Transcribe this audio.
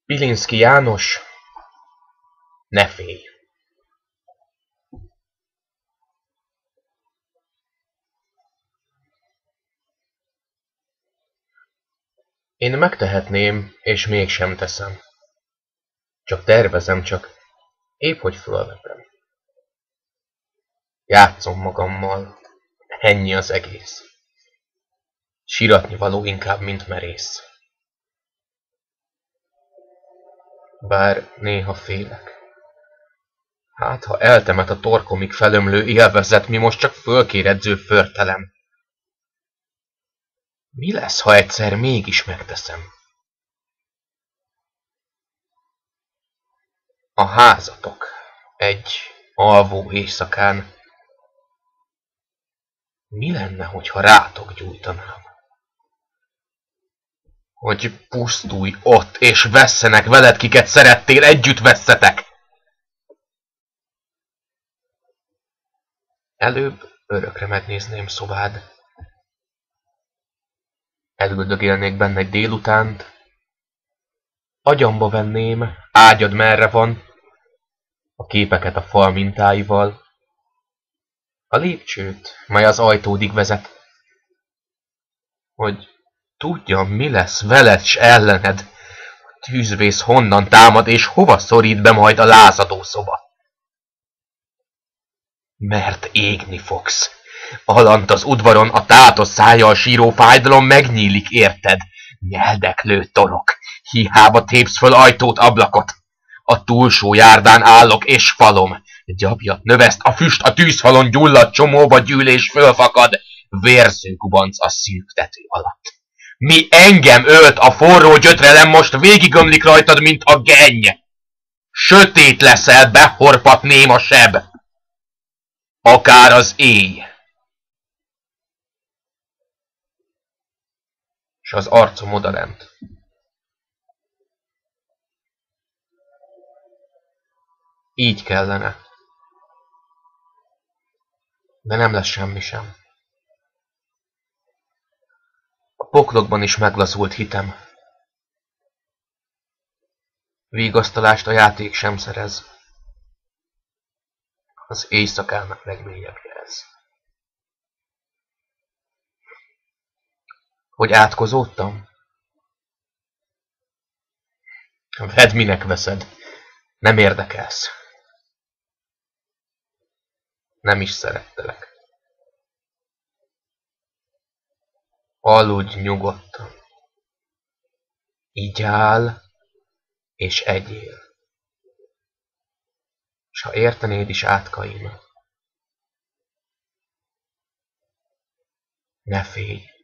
Pilinszky János, ne félj! Én megtehetném, és mégsem teszem. Csak tervezem, csak épp hogy fölvetem. Játszom magammal, ennyi az egész. Siratni való inkább, mint merész. Bár néha félek. Hát, ha eltemet a torkomig felömlő élvezet, mi most csak fölkéredző förtelem. Mi lesz, ha egyszer mégis megteszem? A házatok egy alvó éjszakán. Mi lenne, hogyha rátok gyújtanám? Hogy pusztulj ott, és vesszenek veled, kiket szerettél, együtt vesszetek! Előbb örökre megnézném szobád. Elüldögélnék benne egy délutánt. Agyamba venném, ágyad merre van, a képeket a fal mintáival, a lépcsőt, mely az ajtódig vezet, hogy tudjam, mi lesz veled s ellened, a tűzvész honnan támad, és hova szorít be majd a lázadó szoba. Mert égni fogsz. Alant az udvaron a tátott szájjal síró fájdalom megnyílik, érted? Nyeldeklő torok. Hiába tépsz föl ajtót, ablakot. A túlsó járdán állok, és falom. Gyapjat növeszt, a füst a tűzfalon gyulladt csomóba gyűl, és fölfakad. Vérző gubanc a szűk tető alatt. Mi engem ölt a forró gyötrelem, most végigömlik rajtad, mint a genny. Sötét leszel, behorpat néma seb. Akár az éj. S az arcom odalent. Így kellene. De nem lesz semmi sem. A poklokban is meglazult hitem. Vigasztalást a játék sem szerez. Az éjszakának legmélyebbje ez. Hogy átkozódtam? Vedd, minek veszed. Nem érdekelsz. Nem is szerettelek. Aludj nyugodtan. Igyál és egyél. S ha értenéd is átkaimat, ne félj.